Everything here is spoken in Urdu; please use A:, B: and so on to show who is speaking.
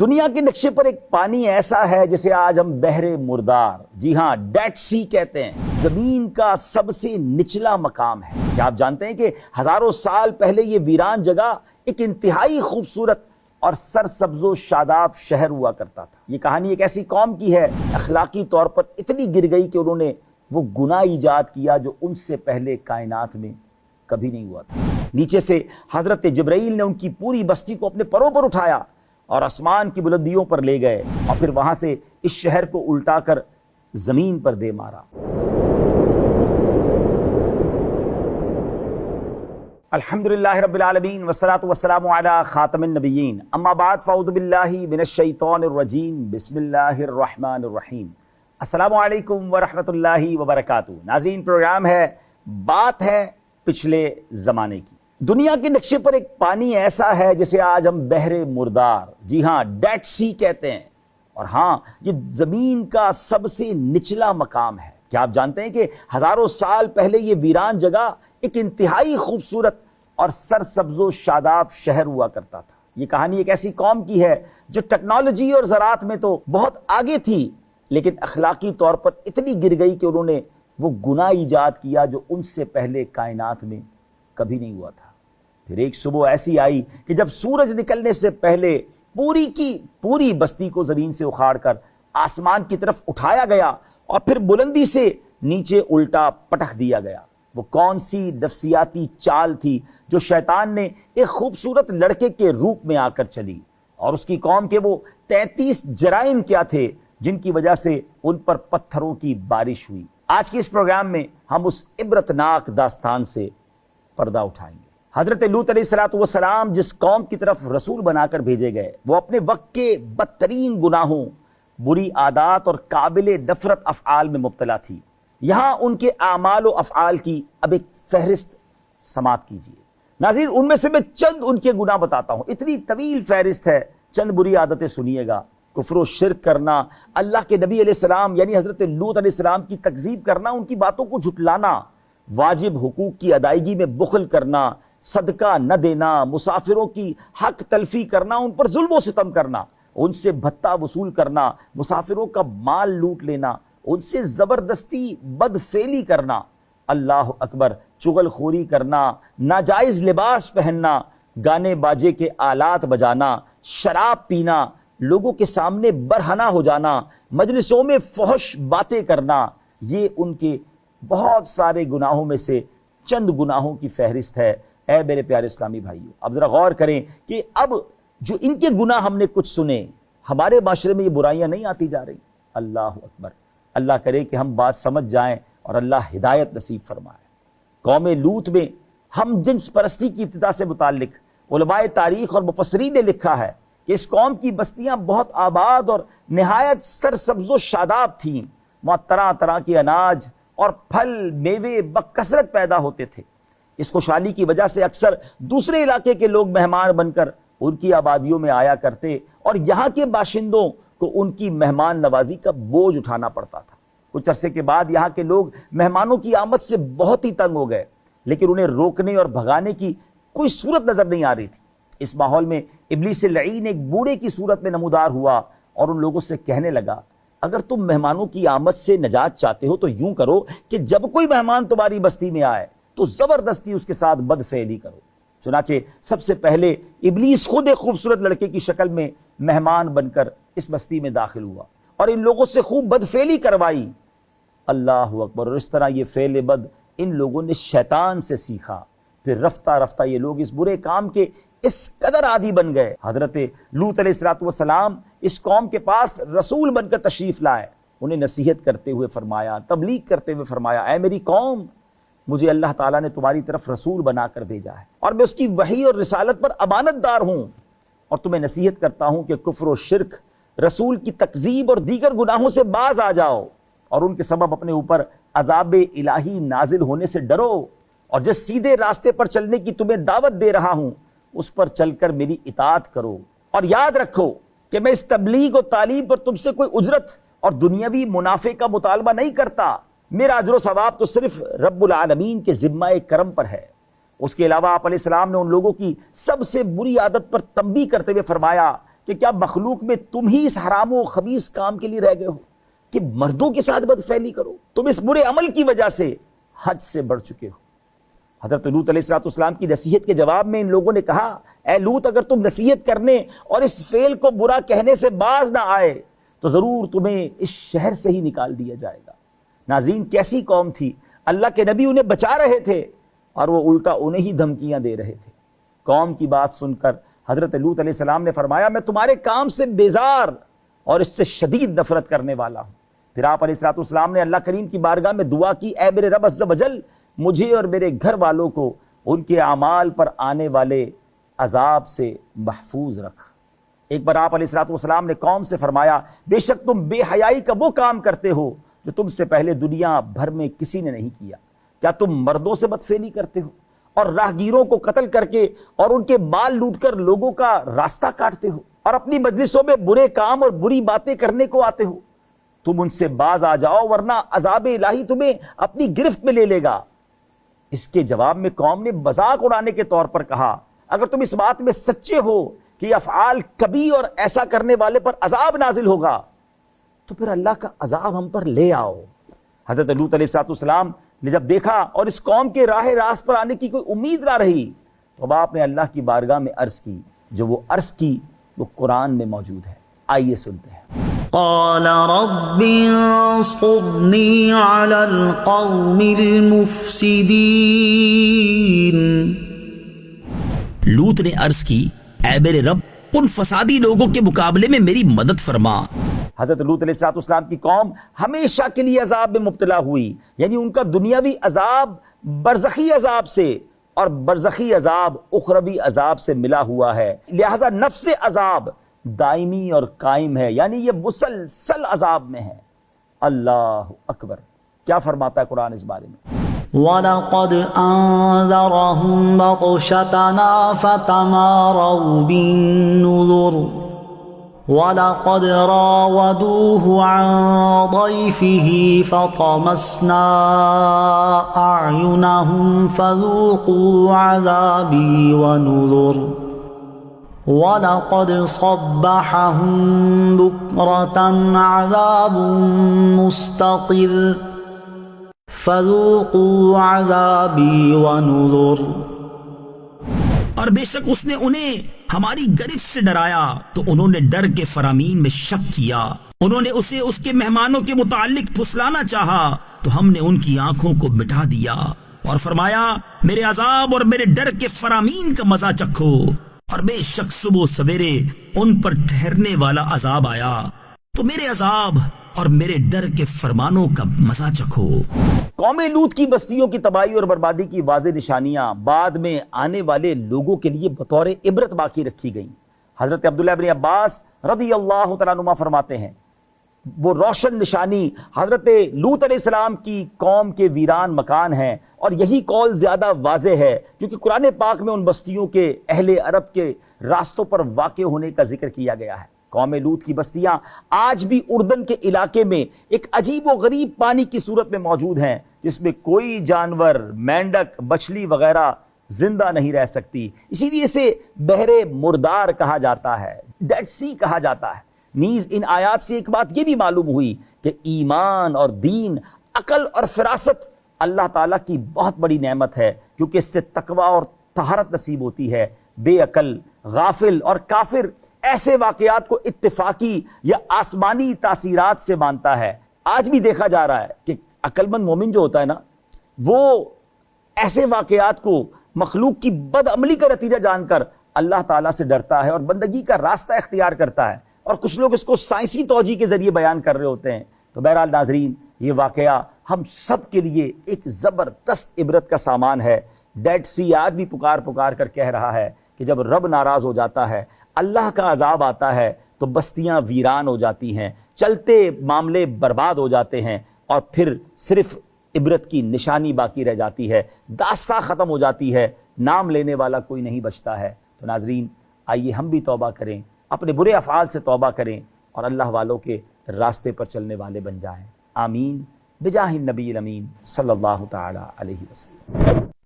A: دنیا کے نقشے پر ایک پانی ایسا ہے جسے آج ہم بحر مردار، جی ہاں ڈیڈ سی کہتے ہیں، زمین کا سب سے نچلا مقام ہے۔ کیا آپ جانتے ہیں کہ ہزاروں سال پہلے یہ ویران جگہ ایک انتہائی خوبصورت اور سرسبز و شاداب شہر ہوا کرتا تھا۔ یہ کہانی ایک ایسی قوم کی ہے اخلاقی طور پر اتنی گر گئی کہ انہوں نے وہ گناہ ایجاد کیا جو ان سے پہلے کائنات میں کبھی نہیں ہوا تھا۔ نیچے سے حضرت جبرائیل نے ان کی پوری بستی کو اپنے پروں پر اٹھایا اور آسمان کی بلندیوں پر لے گئے اور پھر وہاں سے اس شہر کو الٹا کر زمین پر دے مارا۔ الحمدللہ رب العالمین والصلاة والسلام علی خاتم النبیین، اما بعد فاعوذ باللہ من الشیطان الرجیم، بسم اللہ الرحمن الرحیم۔ السلام علیکم ورحمۃ اللہ وبرکاتہ۔ ناظرین، پروگرام ہے بات ہے پچھلے زمانے کی۔ دنیا کے نقشے پر ایک پانی ایسا ہے جسے آج ہم بحر مردار، جی ہاں ڈیڈ سی کہتے ہیں، اور ہاں یہ زمین کا سب سے نچلا مقام ہے۔ کیا آپ جانتے ہیں کہ ہزاروں سال پہلے یہ ویران جگہ ایک انتہائی خوبصورت اور سرسبز و شاداب شہر ہوا کرتا تھا۔ یہ کہانی ایک ایسی قوم کی ہے جو ٹیکنالوجی اور زراعت میں تو بہت آگے تھی، لیکن اخلاقی طور پر اتنی گر گئی کہ انہوں نے وہ گناہ ایجاد کیا جو ان سے پہلے کائنات میں کبھی نہیں ہوا تھا۔ پھر ایک صبح ایسی آئی کہ جب سورج نکلنے سے پہلے پوری کی پوری بستی کو زمین سے اکھاڑ کر آسمان کی طرف اٹھایا گیا اور پھر بلندی سے نیچے الٹا پٹخ دیا گیا۔ وہ کون سی نفسیاتی چال تھی جو شیطان نے ایک خوبصورت لڑکے کے روپ میں آ کر چلی، اور اس کی قوم کے وہ 33 جرائم کیا تھے جن کی وجہ سے ان پر پتھروں کی بارش ہوئی۔ آج کے اس پروگرام میں ہم اس عبرتناک داستان سے پردہ اٹھائیں گے۔ حضرت لوط علیہ السلام جس قوم کی طرف رسول بنا کر بھیجے گئے، وہ اپنے وقت کے بدترین گناہوں، بری عادات اور قابل نفرت افعال میں مبتلا تھی۔ یہاں ان کے اعمال و افعال کی اب ایک فہرست سماعت کیجیے۔ ناظرین، ان میں سے میں چند ان کے گناہ بتاتا ہوں، اتنی طویل فہرست ہے، چند بری عادتیں سنیے گا۔ کفر و شرک کرنا، اللہ کے نبی علیہ السلام یعنی حضرت لوط علیہ السلام کی تکذیب کرنا، ان کی باتوں کو جھٹلانا، واجب حقوق کی ادائیگی میں بخل کرنا، صدقہ نہ دینا، مسافروں کی حق تلفی کرنا، ان پر ظلم و ستم کرنا، ان سے بھتہ وصول کرنا، مسافروں کا مال لوٹ لینا، ان سے زبردستی بدفعلی کرنا، اللہ اکبر، چغل خوری کرنا، ناجائز لباس پہننا، گانے باجے کے آلات بجانا، شراب پینا، لوگوں کے سامنے برہنہ ہو جانا، مجلسوں میں فحش باتیں کرنا، یہ ان کے بہت سارے گناہوں میں سے چند گناہوں کی فہرست ہے۔ اے میرے پیارے اسلامی بھائیوں، اب ذرا غور کریں کہ اب جو ان کے گناہ ہم نے کچھ سنے، ہمارے معاشرے میں یہ برائیاں نہیں آتی جا رہی۔ اللہ اکبر، اللہ کرے کہ ہم بات سمجھ جائیں اور اللہ ہدایت نصیب فرمائے۔ قوم لوط میں ہم جنس پرستی کی ابتدا سے متعلق علماء تاریخ اور مفسرین نے لکھا ہے کہ اس قوم کی بستیاں بہت آباد اور نہایت سرسبز و شاداب تھیں۔ وہاں طرح طرح کے اناج اور پھل میوے بکثرت پیدا ہوتے تھے۔ اس خوشحالی کی وجہ سے اکثر دوسرے علاقے کے لوگ مہمان بن کر ان کی آبادیوں میں آیا کرتے اور یہاں کے باشندوں کو ان کی مہمان نوازی کا بوجھ اٹھانا پڑتا تھا۔ کچھ عرصے کے بعد یہاں کے لوگ مہمانوں کی آمد سے بہت ہی تنگ ہو گئے، لیکن انہیں روکنے اور بھگانے کی کوئی صورت نظر نہیں آ رہی تھی۔ اس ماحول میں ابلیس لعین ایک بوڑھے کی صورت میں نمودار ہوا اور ان لوگوں سے کہنے لگا، اگر تم مہمانوں کی آمد سے نجات چاہتے ہو تو یوں کرو کہ جب کوئی مہمان تمہاری بستی میں آئے تو زبردستی اس کے ساتھ بدفعلی کرو۔ چنانچہ سب سے پہلے ابلیس خود ایک خوبصورت لڑکے کی شکل میں مہمان بن کر اس بستی میں داخل ہوا اور ان لوگوں سے خوب بدفعلی کروائی۔ اللہ اکبر، اور اس طرح یہ فعل بد ان لوگوں نے شیطان سے سیکھا۔ پھر رفتہ رفتہ یہ لوگ اس برے کام کے اس قدر عادی بن گئے۔ حضرت لوط علیہ السلام اس قوم کے پاس رسول بن کر تشریف لائے۔ انہیں نصیحت کرتے ہوئے فرمایا، تبلیغ کرتے ہوئے فرمایا، اے میری قوم، مجھے اللہ تعالیٰ نے تمہاری طرف رسول بنا کر بھیجا ہے اور میں اس کی وحی اور رسالت پر امانت دار ہوں، اور تمہیں نصیحت کرتا ہوں کہ کفر و شرک، رسول کی تکذیب اور دیگر گناہوں سے باز آ جاؤ، اور ان کے سبب اپنے اوپر عذاب الہی نازل ہونے سے ڈرو، اور جس سیدھے راستے پر چلنے کی تمہیں دعوت دے رہا ہوں اس پر چل کر میری اطاعت کرو، اور یاد رکھو کہ میں اس تبلیغ و تعلیم پر تم سے کوئی اجرت اور دنیاوی منافع کا مطالبہ نہیں کرتا۔ میرا اجر و ثواب تو صرف رب العالمین کے ذمہ کرم پر ہے۔ اس کے علاوہ آپ علیہ السلام نے ان لوگوں کی سب سے بری عادت پر تنبیہ کرتے ہوئے فرمایا کہ کیا مخلوق میں تم ہی اس حرام و خبیث کام کے لیے رہ گئے ہو کہ مردوں کے ساتھ بدفعلی کرو؟ تم اس برے عمل کی وجہ سے حد سے بڑھ چکے ہو۔ حضرت لوط علیہ السلام کی نصیحت کے جواب میں ان لوگوں نے کہا، اے لوط، اگر تم نصیحت کرنے اور اس فعل کو برا کہنے سے باز نہ آئے تو ضرور تمہیں اس شہر سے ہی نکال دیا جائے گا۔ ناظرین، کیسی قوم تھی! اللہ کے نبی انہیں بچا رہے تھے اور وہ الٹا انہیں ہی دھمکیاں دے رہے تھے۔ قوم کی بات سن کر حضرت لوط علیہ السلام نے فرمایا، میں تمہارے کام سے بیزار اور اس سے شدید نفرت کرنے والا ہوں۔ پھر آپ علیہ السلام نے اللہ کریم کی بارگاہ میں دعا کی، اے میرے رب عز و جل، مجھے اور میرے گھر والوں کو ان کے اعمال پر آنے والے عذاب سے محفوظ رکھ۔ ایک بار آپ علیہ السلام نے قوم سے فرمایا، بے شک تم بے حیائی کا وہ کام کرتے ہو جو تم سے پہلے دنیا بھر میں کسی نے نہیں کیا۔ کیا تم مردوں سے بدفعلی کرتے ہو اور راہگیروں کو قتل کر کے اور ان کے مال لوٹ کر لوگوں کا راستہ کاٹتے ہو اور اپنی مجلسوں میں برے کام اور بری باتیں کرنے کو آتے ہو؟ تم ان سے باز آ جاؤ ورنہ عذاب الہی تمہیں اپنی گرفت میں لے لے گا۔ اس کے جواب میں قوم نے مذاق اڑانے کے طور پر کہا، اگر تم اس بات میں سچے ہو کہ یہ افعال کبھی اور ایسا کرنے والے پر عذاب نازل ہوگا تو پھر اللہ کا عذاب ہم پر لے آؤ۔ حضرت لوط علیہ السلام نے جب دیکھا اور اس قوم کے راہ راست پر آنے کی کوئی امید نہ رہی تو اب آپ نے اللہ کی بارگاہ میں عرض کی، جو وہ عرض کی وہ قرآن میں موجود ہے۔ آئیے سنتے ہیں۔
B: قال رب انصرني على القوم المفسدين۔
C: لوط نے عرض کی، اے میرے رب، ان فسادی لوگوں کے مقابلے میں میری مدد فرما۔
A: حضرت لوط علیہ السلام کی قوم ہمیشہ کے لیے عذاب میں مبتلا ہوئی، یعنی ان کا دنیاوی عذاب برزخی عذاب سے اور برزخی عذاب اخروی عذاب سے ملا ہوا ہے، لہذا نفس عذاب دائمی اور قائم ہے، یعنی یہ مسلسل عذاب میں ہے۔ اللہ اکبر! کیا فرماتا ہے قرآن اس بارے میں؟
B: وَلَقَدْ أَنذَرَهُمْ بَطْشَتَنَا فَتَمَارَوْا بِالنُّذُرِ وَلَقَدْ رَاوَدُوهُ عَنْ ضَيْفِهِ فَطَمَسْنَا أَعْيُنَهُمْ فَذُوقُوا عَذَابِي وَنُذُرِ وَلَقَدْ صَبَّحَهُمْ بُكْرَةً عَذَابٌ مُسْتَقِرٌّ فَذُوقُوا عَذَابِي وَنُذُرِ۔
C: اور بے شک اس نے انہیں ہماری گرفت سے ڈرایا تو انہوں نے ڈر کے فرامین میں شک کیا، انہوں نے اسے اس کے مہمانوں کے متعلق پھسلانا چاہا تو ہم نے ان کی آنکھوں کو مٹا دیا اور فرمایا، میرے عذاب اور میرے ڈر کے فرامین کا مزہ چکھو، اور بے شک صبح سویرے ان پر ٹھہرنے والا عذاب آیا تو میرے عذاب اور میرے ڈر کے فرمانوں کا مزہ چکھو۔
A: قوم لوط کی بستیوں کی تباہی اور بربادی کی واضح نشانیاں بعد میں آنے والے لوگوں کے لیے بطور عبرت باقی رکھی گئیں۔ حضرت عبداللہ بن عباس رضی اللہ تعالیٰ عنہما فرماتے ہیں، وہ روشن نشانی حضرت لوط علیہ السلام کی قوم کے ویران مکان ہیں، اور یہی قول زیادہ واضح ہے کیونکہ قرآن پاک میں ان بستیوں کے اہل عرب کے راستوں پر واقع ہونے کا ذکر کیا گیا ہے۔ قوم لوط کی بستیاں آج بھی اردن کے علاقے میں ایک عجیب و غریب پانی کی صورت میں موجود ہیں، جس میں کوئی جانور، مینڈک، مچھلی وغیرہ زندہ نہیں رہ سکتی، اسی لیے اسے بحر مردار کہا جاتا ہے، ڈیڈ سی کہا جاتا ہے۔ نیز ان آیات سے ایک بات یہ بھی معلوم ہوئی کہ ایمان اور دین، عقل اور فراست اللہ تعالیٰ کی بہت بڑی نعمت ہے، کیونکہ اس سے تقوی اور طہارت نصیب ہوتی ہے۔ بے عقل، غافل اور کافر ایسے واقعات کو اتفاقی یا آسمانی تاثیرات سے مانتا ہے۔ آج بھی دیکھا جا رہا ہے کہ عقل مند مومن جو ہوتا ہے نا، وہ ایسے واقعات کو مخلوق کی بد عملی کا نتیجہ جان کر اللہ تعالیٰ سے ڈرتا ہے اور بندگی کا راستہ اختیار کرتا ہے، اور کچھ لوگ اس کو سائنسی توجیہ کے ذریعے بیان کر رہے ہوتے ہیں۔ تو بہرحال ناظرین، یہ واقعہ ہم سب کے لیے ایک زبردست عبرت کا سامان ہے۔ ڈیڈ سی آج بھی پکار پکار کر کہہ رہا ہے کہ جب رب ناراض ہو جاتا ہے، اللہ کا عذاب آتا ہے تو بستیاں ویران ہو جاتی ہیں، چلتے معاملے برباد ہو جاتے ہیں، اور پھر صرف عبرت کی نشانی باقی رہ جاتی ہے، داستان ختم ہو جاتی ہے، نام لینے والا کوئی نہیں بچتا ہے۔ تو ناظرین، آئیے ہم بھی توبہ کریں، اپنے برے افعال سے توبہ کریں اور اللہ والوں کے راستے پر چلنے والے بن جائیں۔ آمین بجاہ النبی الامین صلی اللہ تعالی علیہ وسلم۔